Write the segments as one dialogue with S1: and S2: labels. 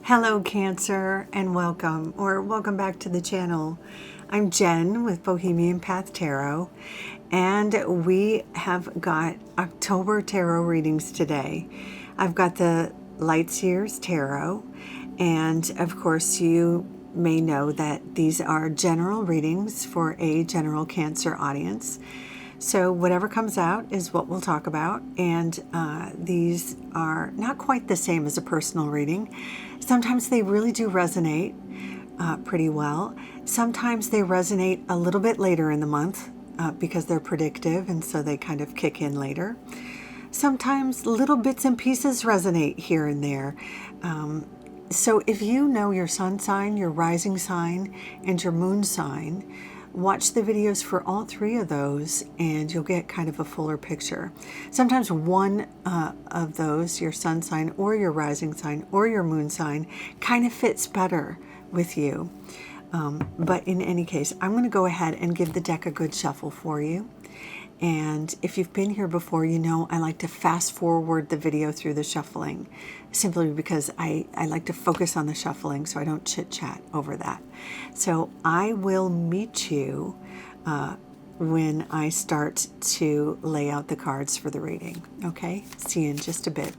S1: Hello Cancer, and welcome back to the channel. I'm Jen with Bohemian Path Tarot, and we have got October tarot readings today. I've got the Light Years Tarot, and of course you may know that these are general readings for a general Cancer audience. So whatever comes out is what we'll talk about, and these are not quite the same as a personal reading. Sometimes they really do resonate pretty well. Sometimes they resonate a little bit later in the month because they're predictive, and so they kind of kick in later. Sometimes little bits and pieces resonate here and there. So if you know your sun sign, your rising sign, and your moon sign, watch the videos for all three of those and you'll get kind of a fuller picture. Sometimes one of those, your sun sign or your rising sign or your moon sign, kind of fits better with you. But in any case, I'm going to go ahead and give the deck a good shuffle for you. And if you've been here before, you know I like to fast forward the video through the shuffling, simply because I like to focus on the shuffling so I don't chit-chat over that. So I will meet you when I start to lay out the cards for the reading. Okay? See you in just a bit.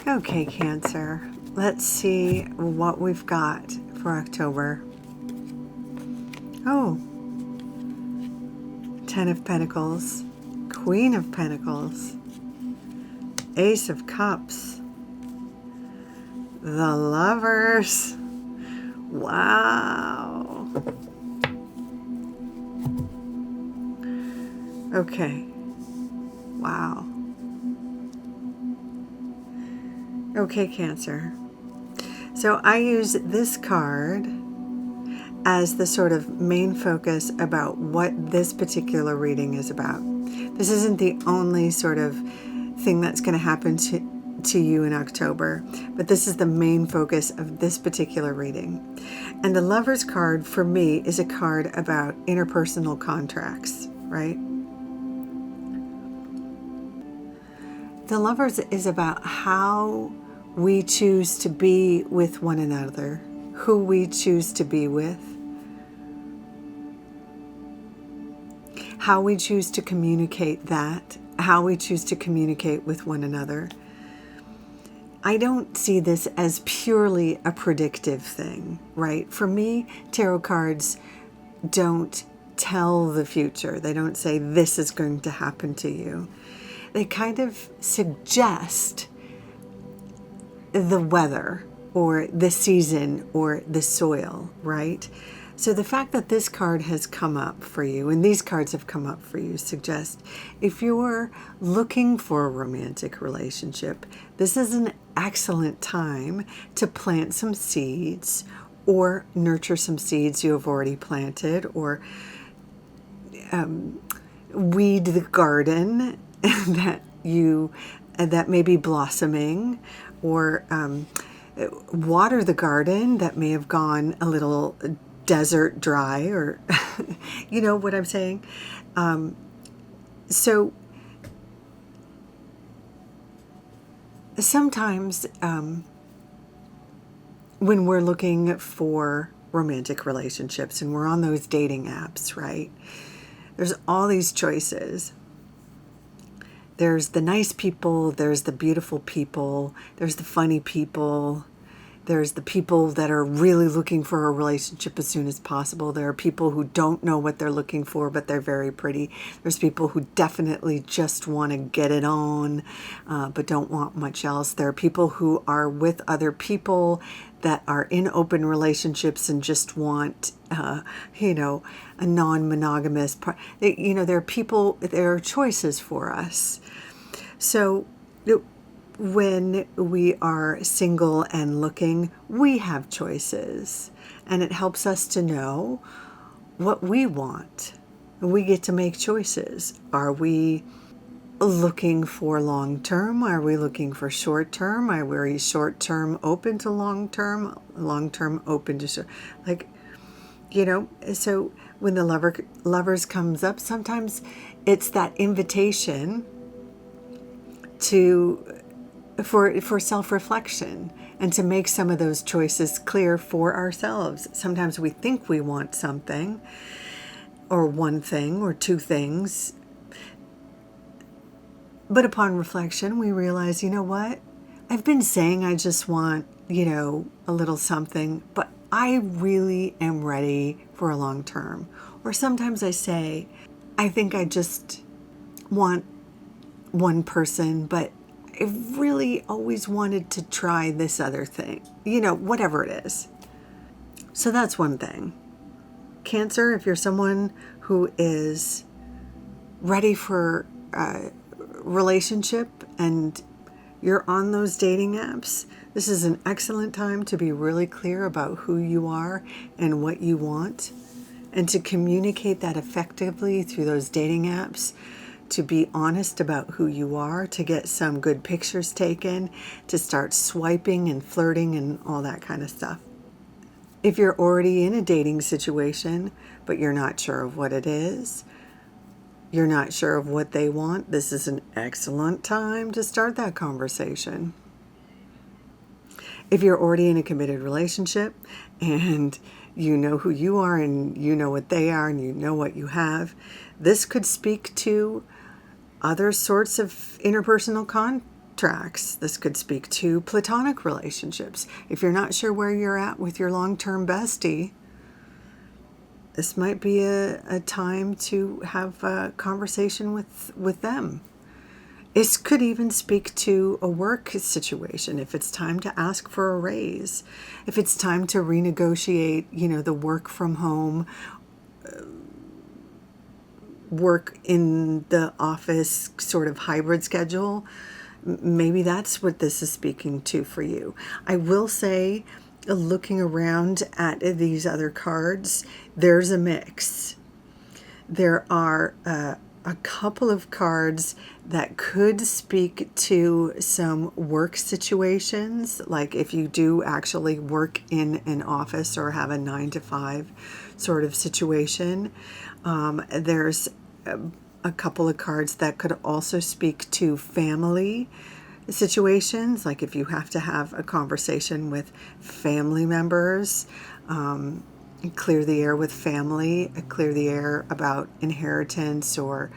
S1: Okay, Cancer, let's see what we've got for October. Oh, 10 of Pentacles, Queen of Pentacles, Ace of Cups, the Lovers. Wow. Okay. Wow. Okay, Cancer. So I use this card as the sort of main focus about what this particular reading is about. This isn't the only sort of thing that's going to happen to you in October, but this is the main focus of this particular reading. And the Lovers card for me is a card about interpersonal contracts, right? The Lovers is about how we choose to be with one another, who we choose to be with, how we choose to communicate that, how we choose to communicate with one another. I don't see this as purely a predictive thing, right? For me, tarot cards don't tell the future. They don't say this is going to happen to you. They kind of suggest the weather or the season or the soil, right? So the fact that this card has come up for you, and these cards have come up for you, suggest if you're looking for a romantic relationship, this is an excellent time to plant some seeds or nurture some seeds you have already planted, or weed the garden that may be blossoming, or water the garden that may have gone a little desert dry, or you know what I'm saying. So sometimes when we're looking for romantic relationships and we're on those dating apps, right, there's all these choices. There's the nice people, there's the beautiful people, there's the funny people, there's the people that are really looking for a relationship as soon as possible. There are people who don't know what they're looking for, but they're very pretty. There's people who definitely just want to get it on, but don't want much else. There are people who are with other people that are in open relationships and just want, you know, a non-monogamous part. You know, there are people, there are choices for us. So when we are single and looking, we have choices, and it helps us to know what we want. We get to make choices. Are we looking for long-term? Are we looking for short-term? Are we short-term open to long-term? Long-term open to short? Like, So when the lovers comes up, sometimes it's that invitation for self-reflection and to make some of those choices clear for ourselves. Sometimes we think we want something, or one thing, or two things, but upon reflection, we realize, you know what? I've been saying I just want, a little something, but I really am ready for a long term. Or sometimes I say, I think I just want one person, but I really always wanted to try this other thing, whatever it is. So that's one thing. Cancer, if you're someone who is ready for a relationship and you're on those dating apps, this is an excellent time to be really clear about who you are and what you want, and to communicate that effectively through those dating apps, to be honest about who you are, to get some good pictures taken, to start swiping and flirting and all that kind of stuff. If you're already in a dating situation, but you're not sure of what it is, you're not sure of what they want, this is an excellent time to start that conversation. If you're already in a committed relationship and you know who you are and you know what they are and you know what you have, this could speak to other sorts of interpersonal contracts. This could speak to platonic relationships. If you're not sure where you're at with your long-term bestie, this might be a time to have a conversation with them. This could even speak to a work situation, if it's time to ask for a raise, if it's time to renegotiate, the work from home, work in the office sort of hybrid schedule. Maybe that's what this is speaking to for you. I will say, looking around at these other cards, there's a mix. There are a couple of cards that could speak to some work situations, like if you do actually work in an office or have a 9-to-5 sort of situation. There's a couple of cards that could also speak to family situations, like if you have to have a conversation with family members, clear the air with family, clear the air about inheritance or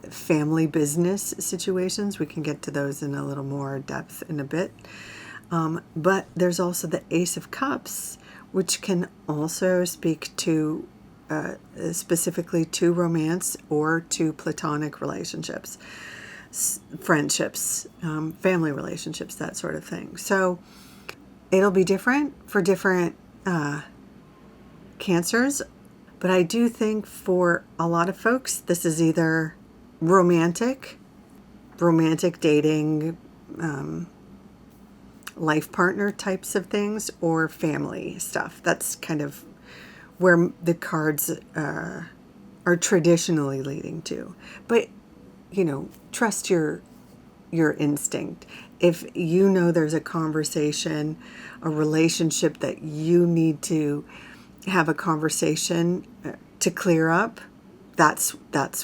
S1: family business situations. We can get to those in a little more depth in a bit. But there's also the Ace of Cups, which can also speak to specifically to romance or to platonic relationships, friendships, family relationships, that sort of thing. So it'll be different for different cancers, but I do think for a lot of folks, this is either romantic dating, life partner types of things, or family stuff. That's kind of where the cards are traditionally leading to. But, trust your instinct. If you know there's a conversation, a relationship that you need to have a conversation to clear up, that's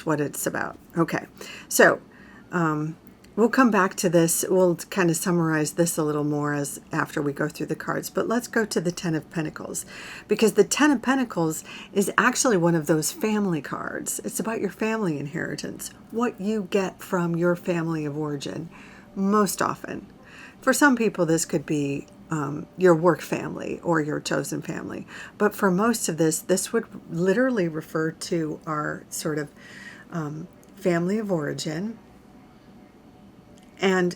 S1: what it's about. Okay, so we'll come back to this. We'll kind of summarize this a little more as after we go through the cards. But let's go to the Ten of Pentacles, because the Ten of Pentacles is actually one of those family cards. It's about your family inheritance, what you get from your family of origin, most often. For some people, this could be your work family or your chosen family. But for most of this would literally refer to our sort of family of origin. And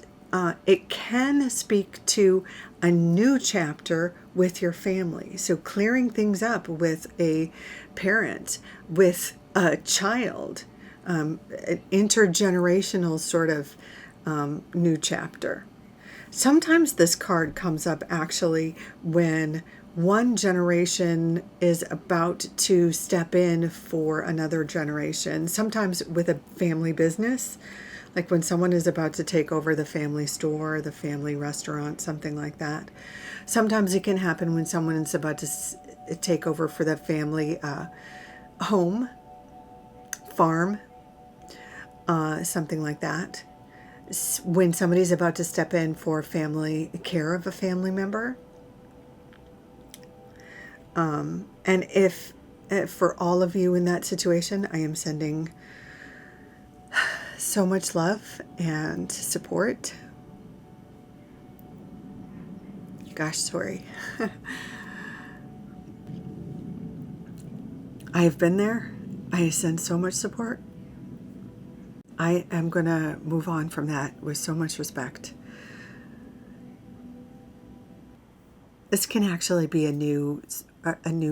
S1: it can speak to a new chapter with your family. So clearing things up with a parent, with a child, an intergenerational sort of new chapter. Sometimes this card comes up actually when one generation is about to step in for another generation, sometimes with a family business, like when someone is about to take over the family store, the family restaurant, something like that. Sometimes it can happen when someone is about to take over for the family home, farm, something like that. When somebody's about to step in for family care of a family member. And if for all of you in that situation, I am sending so much love and support. Gosh, sorry. I have been there. I send so much support. I am going to move on from that with so much respect. This can actually be a new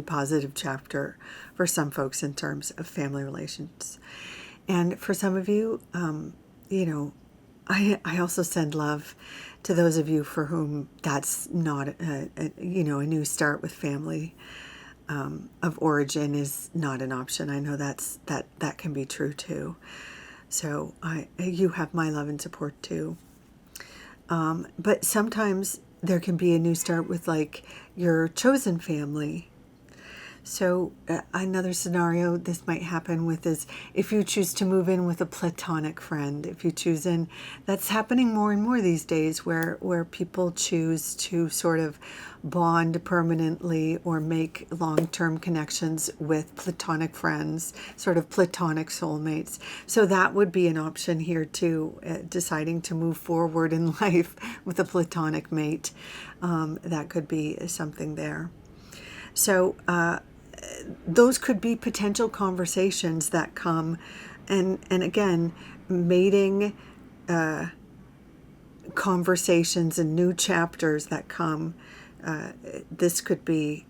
S1: positive chapter for some folks in terms of family relations. And for some of you, I also send love to those of you for whom that's not a new start with family of origin is not an option. I know that can be true too. So you have my love and support too. But sometimes there can be a new start with like your chosen family. So another scenario this might happen with is if you choose to move in with a platonic friend. If you choose in, that's happening more and more these days where people choose to sort of bond permanently or make long-term connections with platonic friends, sort of platonic soulmates. So that would be an option here too, deciding to move forward in life with a platonic mate. That could be something there. So those could be potential conversations that come, and again, mating conversations and new chapters that come. This could be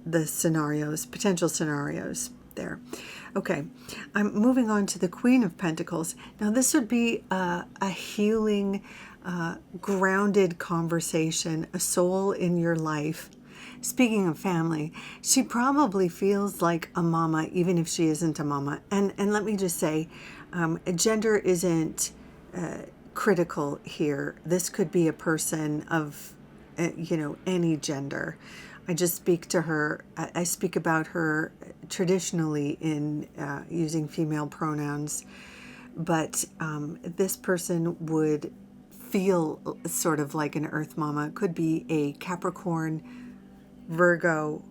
S1: the scenarios, potential scenarios there. Okay, I'm moving on to the Queen of Pentacles. Now this would be a healing, grounded conversation, a soul in your life. Speaking of family, she probably feels like a mama, even if she isn't a mama. And let me just say, gender isn't critical here. This could be a person of, any gender. I just speak to her. I speak about her traditionally in using female pronouns, but this person would feel sort of like an Earth mama. It could be a Capricorn, Virgo,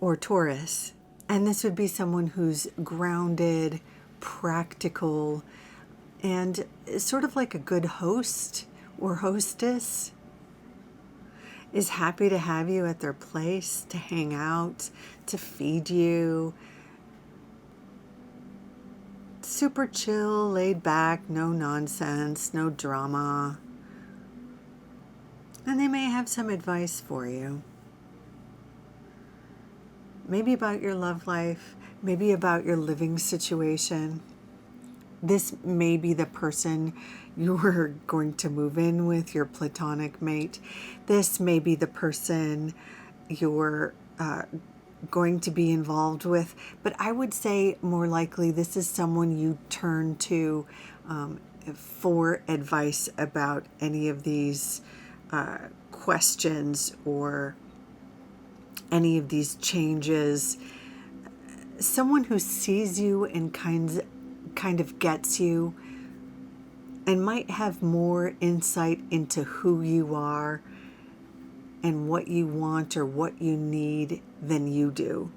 S1: or Taurus. And this would be someone who's grounded, practical, and sort of like a good host or hostess, is happy to have you at their place, to hang out, to feed you. Super chill, laid back, no nonsense, no drama. And they may have some advice for you. Maybe about your love life, maybe about your living situation. This may be the person you're going to move in with, your platonic mate. This may be the person you're going to be involved with. But I would say more likely this is someone you turn to for advice about any of these questions or any of these changes. Someone who sees you and kind of gets you and might have more insight into who you are and what you want or what you need than you do.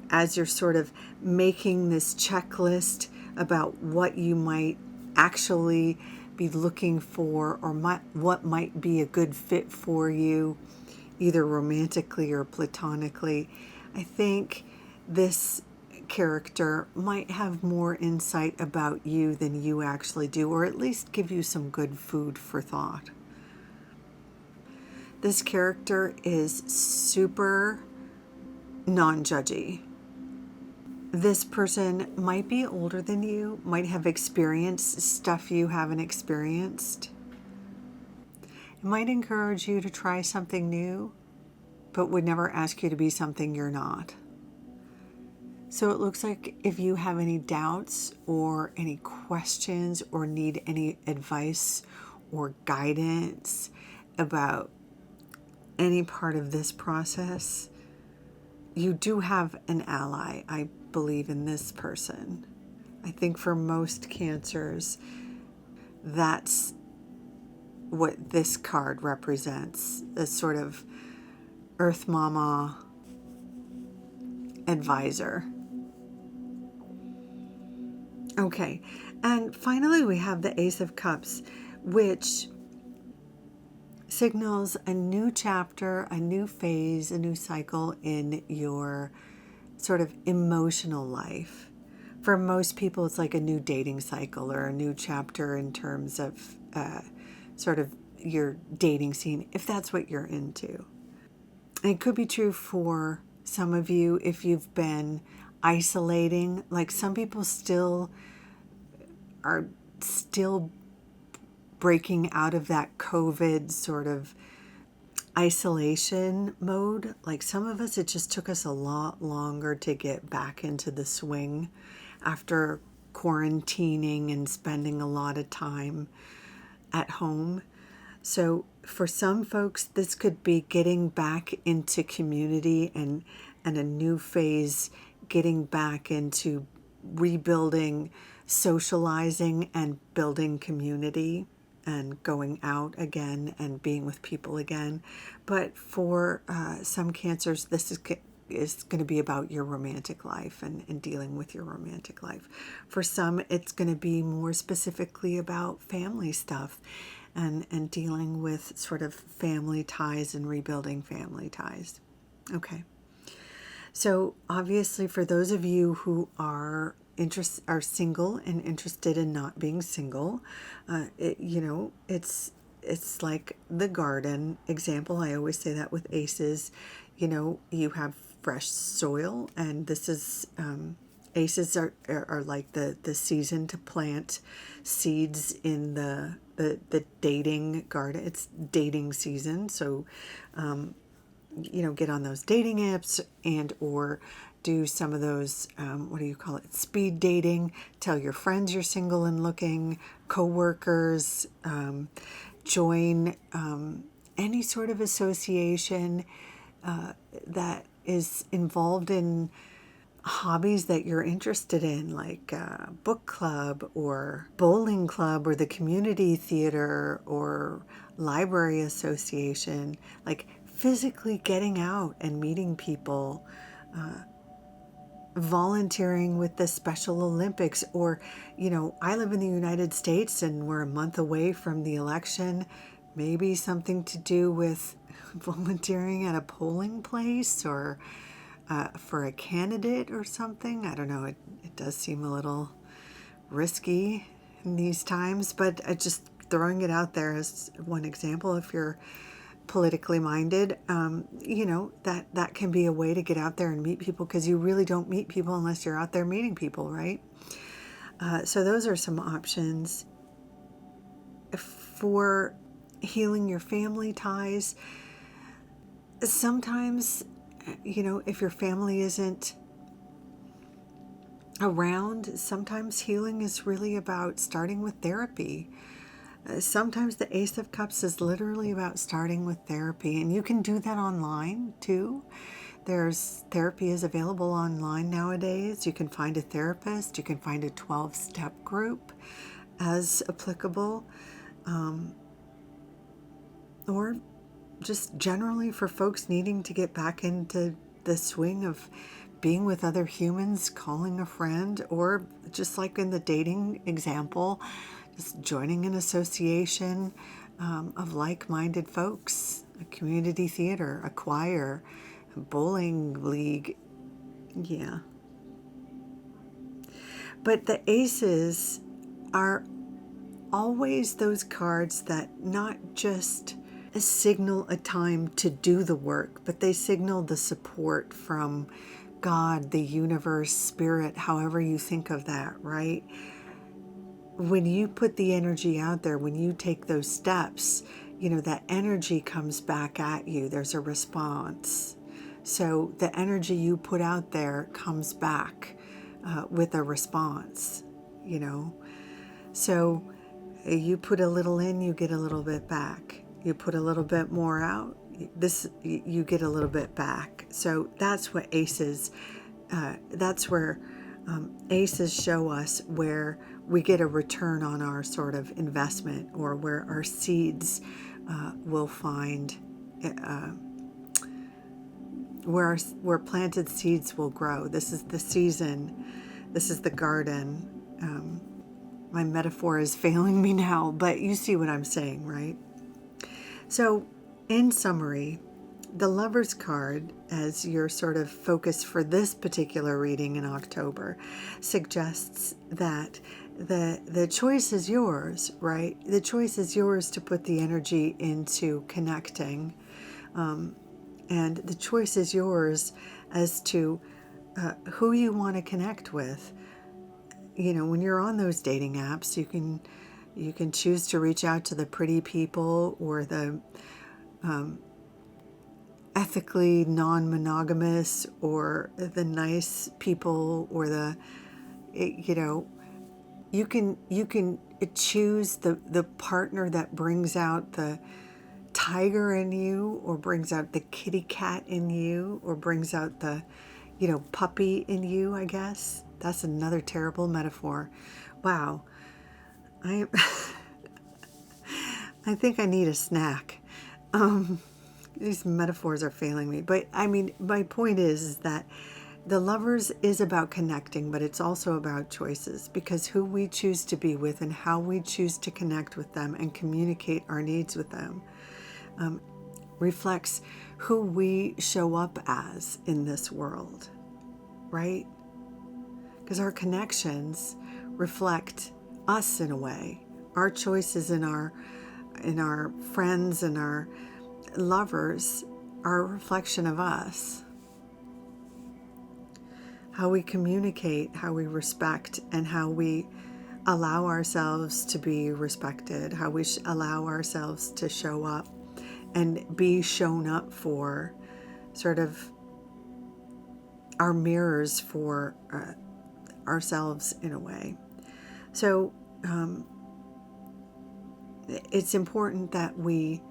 S1: As you're sort of making this checklist about what you might actually be looking for or what might be a good fit for you, either romantically or platonically, I think this character might have more insight about you than you actually do, or at least give you some good food for thought. This character is super non-judgy. This person might be older than you, might have experienced stuff you haven't experienced. It might encourage you to try something new, but would never ask you to be something you're not. So it looks like if you have any doubts or any questions or need any advice or guidance about any part of this process, you do have an ally, I believe, in this person. I think for most Cancers, that's what this card represents, a sort of Earth Mama advisor. Okay, and finally we have the Ace of Cups, which signals a new chapter, a new phase, a new cycle in your sort of emotional life. For most people, it's like a new dating cycle or a new chapter in terms of sort of your dating scene, if that's what you're into. And it could be true for some of you if you've been isolating. Like some people still are still breaking out of that COVID sort of isolation mode. Like some of us, it just took us a lot longer to get back into the swing after quarantining and spending a lot of time at home. So for some folks, this could be getting back into community and a new phase, getting back into rebuilding, socializing and building community and going out again and being with people again. But for some Cancers, this is going to be about your romantic life and dealing with your romantic life. For some, it's going to be more specifically about family stuff and dealing with sort of family ties and rebuilding family ties. Okay. So obviously for those of you who are single and interested in not being single, it's like the garden example. I always say that with aces. You have fresh soil, and this is aces are like the season to plant seeds in the dating garden. It's dating season, so get on those dating apps and or do some of those what do you call it, speed dating. Tell your friends you're single and looking, co-workers, join any sort of association that is involved in hobbies that you're interested in, like book club or bowling club or the community theater or library association. Like physically getting out and meeting people, volunteering with the Special Olympics, or I live in the United States and we're a month away from the election. Maybe something to do with volunteering at a polling place or for a candidate or something. I don't know. It does seem a little risky in these times, but just throwing it out there as one example. If you're politically minded, that can be a way to get out there and meet people, because you really don't meet people unless you're out there meeting people, right? So those are some options for healing your family ties. Sometimes, if your family isn't around, sometimes healing is really about starting with therapy. Sometimes the Ace of Cups is literally about starting with therapy, and you can do that online too. Therapy is available online nowadays. You can find a therapist. You can find a 12-step group as applicable, or just generally for folks needing to get back into the swing of being with other humans, calling a friend, or just like in the dating example, just joining an association of like-minded folks, a community theater, a choir, a bowling league. Yeah. But the aces are always those cards that not just signal a time to do the work, but they signal the support from God, the universe, spirit, however you think of that, right? When you put the energy out there, when you take those steps, that energy comes back at you. There's a response. So the energy you put out there comes back with a response, So you put a little in, you get a little bit back. You put a little bit more out, you get a little bit back. So that's what aces, that's where aces show us where we get a return on our sort of investment, or where our seeds will find, where planted seeds will grow. This is the season. This is the garden. My metaphor is failing me now, but you see what I'm saying, right? So, in summary, the Lover's card, as your sort of focus for this particular reading in October, suggests that the choice is yours, right? The choice is yours to put the energy into connecting, and the choice is yours as to who you want to connect with. You know, when you're on those dating apps, you can choose to reach out to the pretty people, or the ethically non-monogamous, or the nice people, or the, you know, you can choose the partner that brings out the tiger in you, or brings out the kitty cat in you, or brings out the, you know, puppy in you, I guess. That's another terrible metaphor. Wow. I think I need a snack. These metaphors are failing me. But I mean, my point is that the Lovers is about connecting, but it's also about choices, because who we choose to be with and how we choose to connect with them and communicate our needs with them reflects who we show up as in this world, right? Because our connections reflect us in a way. Our choices in our friends and our lovers are a reflection of us. How we communicate, how we respect, and how we allow ourselves to be respected, how we allow ourselves to show up and be shown up for, sort of our mirrors for ourselves in a way. So it's important that we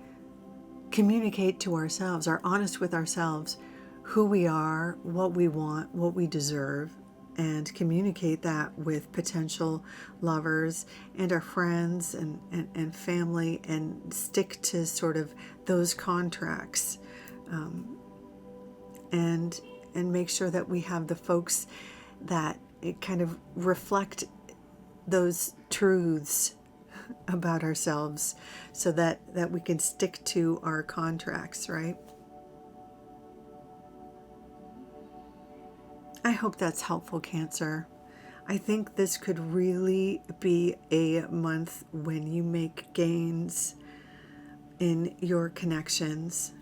S1: communicate to ourselves, are honest with ourselves, who we are, what we want, what we deserve, and communicate that with potential lovers and our friends and family, and stick to sort of those contracts, and make sure that we have the folks that it kind of reflect those truths about ourselves, so that we can stick to our contracts, right? I hope that's helpful, Cancer. I think this could really be a month when you make gains in your connections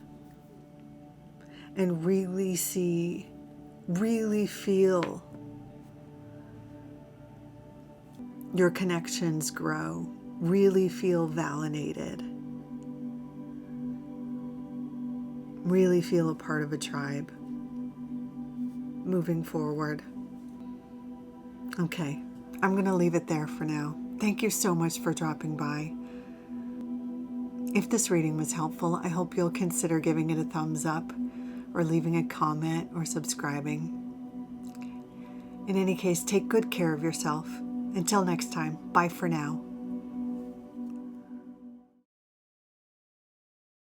S1: and really feel your connections grow, really feel validated, really feel a part of a tribe moving forward. Okay, I'm going to leave it there for now. Thank you so much for dropping by. If this reading was helpful, I hope you'll consider giving it a thumbs up, or leaving a comment, or subscribing. In any case, take good care of yourself. Until next time, bye for now.